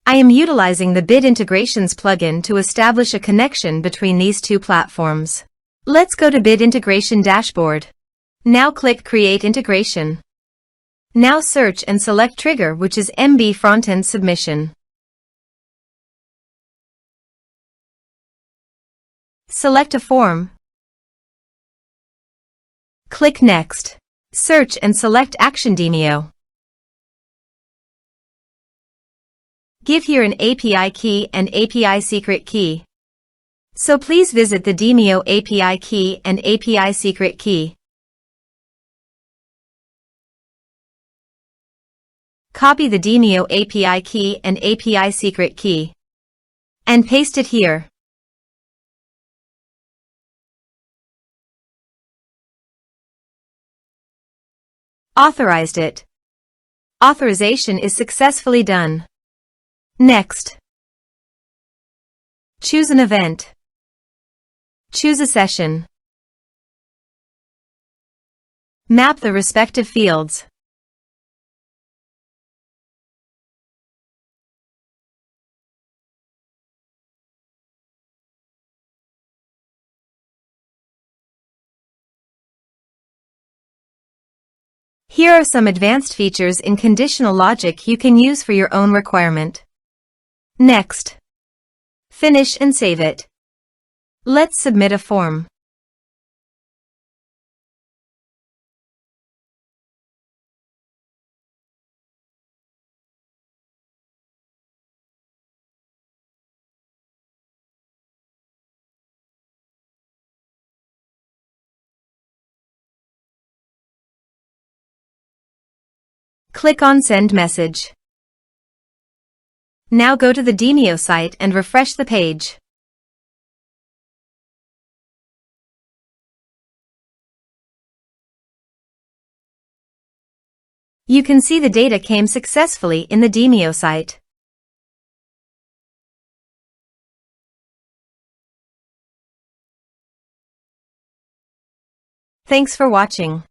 I am utilizing the Bit Integrations plugin to establish a connection between these two platforms. Let's go to Bit Integration Dashboard. Now click Create Integration. Now search and select trigger, which is MB Frontend Submission. Select a form. Click Next. Search and select Action Demio. Give here an API key and API secret key. So please visit the Demio API key and API secret key. Copy the Demio API key and API secret key and paste it here. Authorized it. Authorization is successfully done. Next. Choose an event. Choose a session. Map the respective fields. Here are some advanced features in conditional logic you can use for your own requirement. Next. Finish and save it. Let's submit a form. Click on Send Message. Now go to the Demio site and refresh the page. You can see the data came successfully in the Demio site. Thanks for watching.